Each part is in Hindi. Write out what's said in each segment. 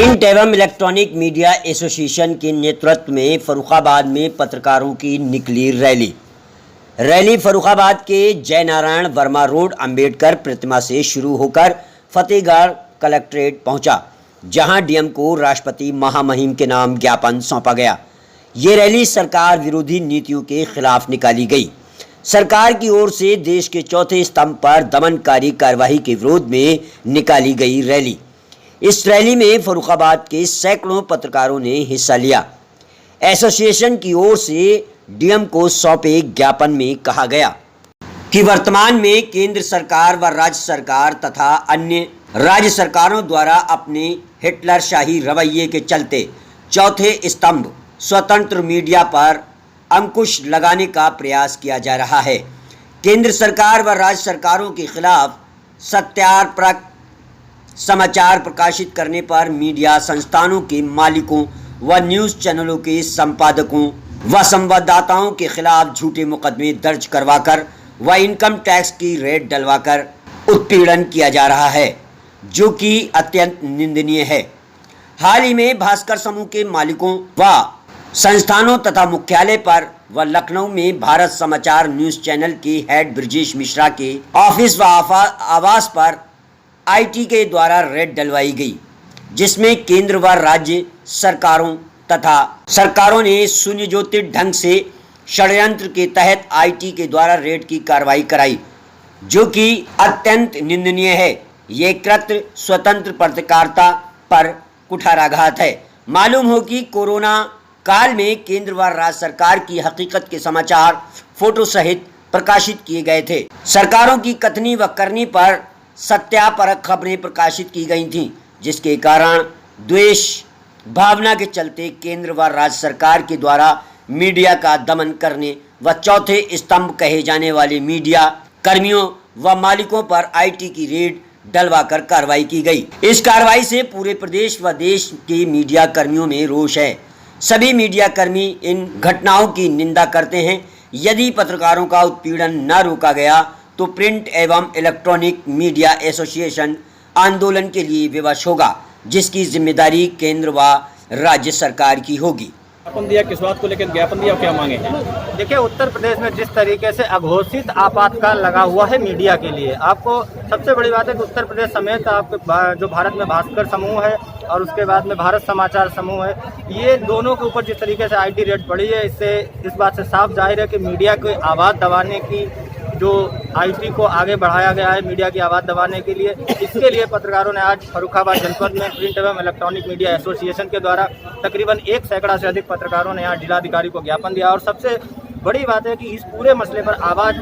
प्रिंट एवं इलेक्ट्रॉनिक मीडिया एसोसिएशन के नेतृत्व में फर्रुखाबाद में पत्रकारों की निकली रैली फर्रुखाबाद के जयनारायण वर्मा रोड अंबेडकर प्रतिमा से शुरू होकर फतेहगढ़ कलेक्ट्रेट पहुंचा, जहां डीएम को राष्ट्रपति महामहिम के नाम ज्ञापन सौंपा गया। ये रैली सरकार विरोधी नीतियों के खिलाफ निकाली गई। सरकार की ओर से देश के चौथे स्तंभ पर दमनकारी कार्रवाई के विरोध में निकाली गई रैली। इस रैली में फर्रुखाबाद के सैकड़ों पत्रकारों ने हिस्सा लिया। एसोसिएशन की ओर से डीएम को सौंपे ज्ञापन में कहा गया कि वर्तमान में केंद्र सरकार व राज्य सरकार तथा अन्य राज्य सरकारों द्वारा अपने हिटलरशाही रवैये के चलते चौथे स्तंभ स्वतंत्र मीडिया पर अंकुश लगाने का प्रयास किया जा रहा है। केंद्र सरकार व राज्य सरकारों के खिलाफ सत्यापरक समाचार प्रकाशित करने पर मीडिया संस्थानों के मालिकों व न्यूज़ चैनलों के संपादकों व संवाददाताओं के खिलाफ झूठे मुकदमे दर्ज करवाकर व इनकम टैक्स की रेड डलवाकर उत्पीड़न किया जा रहा है, जो कि अत्यंत निंदनीय है। हाल ही में भास्कर समूह के मालिकों व संस्थानों तथा मुख्यालय पर व लखनऊ में भारत समाचार न्यूज़ चैनल के हेड ब्रजेश मिश्रा के ऑफिस व आवास पर आईटी के द्वारा रेड डलवाई गई, जिसमें केंद्र व राज्य सरकारों तथा सरकारों ने सुनियोजित ढंग से षड्यंत्र के तहत आईटी के द्वारा रेड की कार्रवाई कराई, जो कि अत्यंत निंदनीय है। ये कृत्य स्वतंत्र पत्रकारिता पर कुठाराघात है। मालूम हो कि कोरोना काल में केंद्र व राज्य सरकार की हकीकत के समाचार फोटो सहित प्रकाशित किए गए थे। सरकारों की कथनी व करनी पर सत्यापरक खबरें प्रकाशित की गई थीं, जिसके कारण द्वेष भावना के चलते केंद्र व राज्य सरकार के द्वारा मीडिया का दमन करने व चौथे स्तंभ कहे जाने वाले मीडिया कर्मियों व मालिकों पर आईटी की रेड डलवाकर कार्रवाई की गई। इस कार्रवाई से पूरे प्रदेश व देश के मीडिया कर्मियों में रोष है। सभी मीडिया कर्मी इन घटनाओं की निंदा करते हैं। यदि पत्रकारों का उत्पीड़न न रोका गया तो प्रिंट एवं इलेक्ट्रॉनिक मीडिया एसोसिएशन आंदोलन के लिए विवश होगा, जिसकी जिम्मेदारी केंद्र व राज्य सरकार की होगी। ज्ञापन दिया, किस बात को लेकर ज्ञापन दिया, क्या मांगे हैं? देखिए, उत्तर प्रदेश में जिस तरीके से अघोषित आपातकाल लगा हुआ है मीडिया के लिए, आपको सबसे बड़ी बात है कि उत्तर प्रदेश समेत आपके जो भारत में भास्कर समूह है और उसके बाद में भारत समाचार समूह है, ये दोनों के ऊपर जिस तरीके से आईटी रेड पड़ी है, इससे इस बात से साफ जाहिर है कि मीडिया की आवाज़ दबाने की जो आईटी को आगे बढ़ाया गया है मीडिया की आवाज़ दबाने के लिए, इसके लिए पत्रकारों ने आज फर्रुखाबाद जनपद में प्रिंट एवं इलेक्ट्रॉनिक मीडिया एसोसिएशन के द्वारा तकरीबन 1 सैकड़ा से अधिक पत्रकारों ने आज जिलाधिकारी को ज्ञापन दिया। और सबसे बड़ी बात है कि इस पूरे मसले पर आवाज़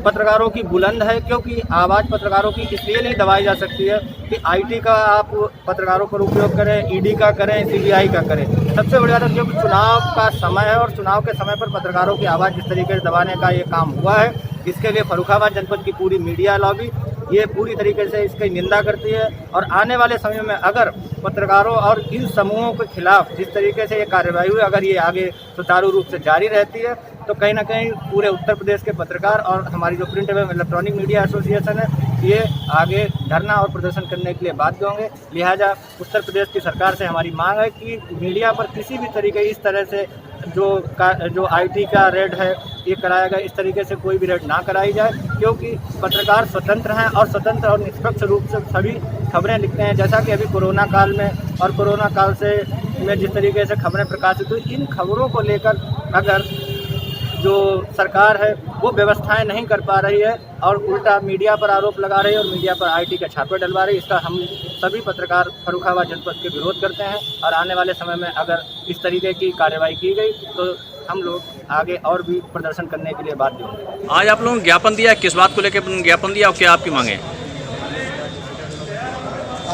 पत्रकारों की बुलंद है, क्योंकि आवाज़ पत्रकारों की इसलिए नहीं दबाई जा सकती है कि आईटी का आप पत्रकारों पर उपयोग करें, ईडी का करें, सीबीआई का करें। सबसे बड़ी बात है क्योंकि चुनाव का समय है और चुनाव के समय पर पत्रकारों की आवाज़ जिस तरीके से दबाने का ये काम हुआ है, इसके लिए फर्रुखाबाद जनपद की पूरी मीडिया लॉबी ये पूरी तरीके से इसकी निंदा करती है। और आने वाले समय में अगर पत्रकारों और इन समूहों के खिलाफ जिस तरीके से ये कार्रवाई हुई, अगर ये आगे सुचारू रूप से जारी रहती है, तो कहीं ना कहीं पूरे उत्तर प्रदेश के पत्रकार और हमारी जो प्रिंट एवं इलेक्ट्रॉनिक मीडिया एसोसिएशन है, ये आगे धरना और प्रदर्शन करने के लिए बाध्य होंगे। लिहाजा उत्तर प्रदेश की सरकार से हमारी मांग है कि मीडिया पर किसी भी तरीके इस तरह से जो आईटी का रेड है ये कराया गया, इस तरीके से कोई भी रेड ना कराई जाए, क्योंकि पत्रकार स्वतंत्र हैं और स्वतंत्र और निष्पक्ष रूप से सभी खबरें लिखते हैं। जैसा कि अभी कोरोना काल में और कोरोना काल से में जिस तरीके से खबरें प्रकाशित हुई, इन खबरों को लेकर अगर जो सरकार है वो व्यवस्थाएं नहीं कर पा रही है और उल्टा मीडिया पर आरोप लगा रही है और मीडिया पर आईटी का छापे डलवा रही है, इसका हम सभी पत्रकार फर्रुखाबाद जनपद के विरोध करते हैं। और आने वाले समय में अगर इस तरीके की कार्रवाई की गई तो हम लोग आगे और भी प्रदर्शन करने के लिए बाध्य होंगे। आज आप लोगों ने ज्ञापन दिया, किस बात को लेकर ज्ञापन दिया और क्या आपकी मांगे?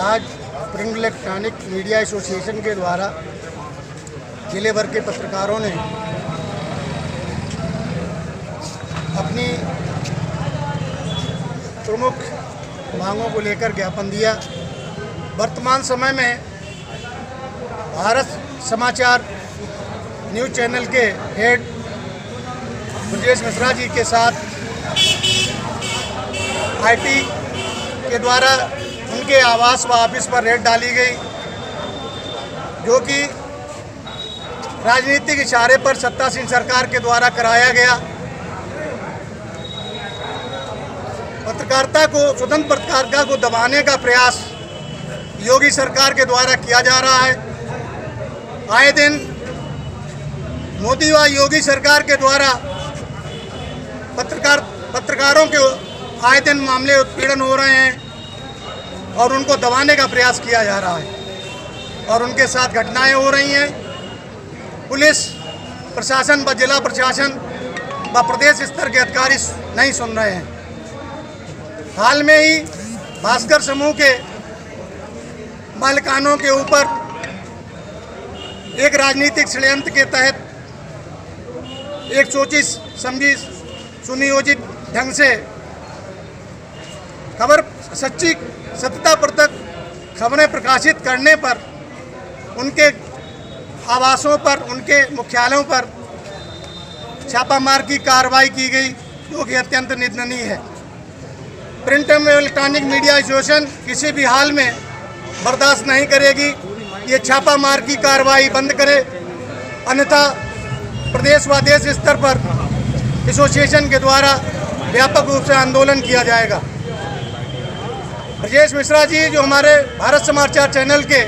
आज प्रिंट इलेक्ट्रॉनिक मीडिया एसोसिएशन के द्वारा जिले भर के पत्रकारों ने अपनी प्रमुख मांगों को लेकर ज्ञापन दिया। वर्तमान समय में भारत समाचार न्यूज़ चैनल के हेड ब्रजेश मिश्रा जी के साथ आईटी के द्वारा उनके आवास व ऑफिस पर रेड डाली गई। जो कि राजनीतिक इशारे पर सत्तासीन सरकार के द्वारा कराया गया। पत्रकारिता को, स्वतंत्र पत्रकारिता को दबाने का प्रयास योगी सरकार के द्वारा किया जा रहा है। आए दिन मोदी व योगी सरकार के द्वारा पत्रकारों के आए दिन मामले उत्पीड़न हो रहे हैं और उनको दबाने का प्रयास किया जा रहा है और उनके साथ घटनाएं हो रही हैं। पुलिस प्रशासन व जिला प्रशासन व प्रदेश स्तर के अधिकारी नहीं सुन रहे हैं। हाल में ही भास्कर समूह के मालिकानों के ऊपर एक राजनीतिक षड्यंत्र के तहत एक सोची समझी सुनियोजित ढंग से खबर सत्यता परतक खबरें प्रकाशित करने पर उनके आवासों पर, उनके मुख्यालयों पर छापामार की कार्रवाई की गई, जो कि अत्यंत निंदनीय है। प्रिंट एवं इलेक्ट्रॉनिक मीडिया एसोसिएशन किसी भी हाल में बर्दाश्त नहीं करेगी। ये छापामार की कार्रवाई बंद करे, अन्यथा प्रदेश व देश स्तर पर एसोसिएशन के द्वारा व्यापक रूप से आंदोलन किया जाएगा। ब्रजेश मिश्रा जी, जो हमारे भारत समाचार चैनल के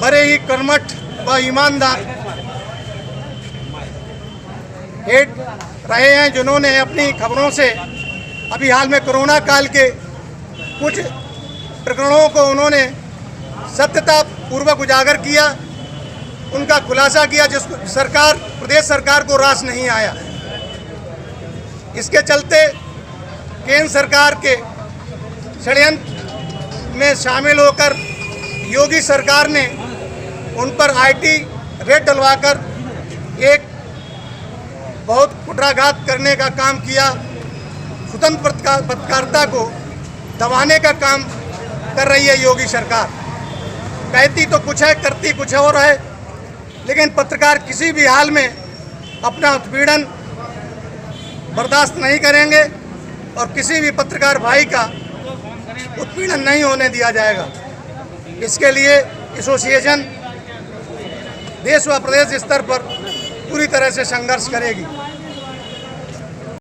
बड़े ही कर्मठ व ईमानदार हेड रहे हैं, जिन्होंने अपनी खबरों से अभी हाल में कोरोना काल के कुछ प्रकरणों को उन्होंने सत्यता पूर्वक उजागर किया, उनका खुलासा किया, जिसको प्रदेश सरकार को रास नहीं आया। इसके चलते केंद्र सरकार के षड्यंत्र में शामिल होकर योगी सरकार ने उन पर आईटी रेड डलवाकर एक बहुत कुठाराघात करने का काम किया। स्वतंत्र पत्रकारिता को दबाने का काम कर रही है योगी सरकार। कहती तो कुछ है, करती कुछ और है, लेकिन पत्रकार किसी भी हाल में अपना उत्पीड़न बर्दाश्त नहीं करेंगे और किसी भी पत्रकार भाई का उत्पीड़न नहीं होने दिया जाएगा। इसके लिए एसोसिएशन देश व प्रदेश स्तर पर पूरी तरह से संघर्ष करेगी।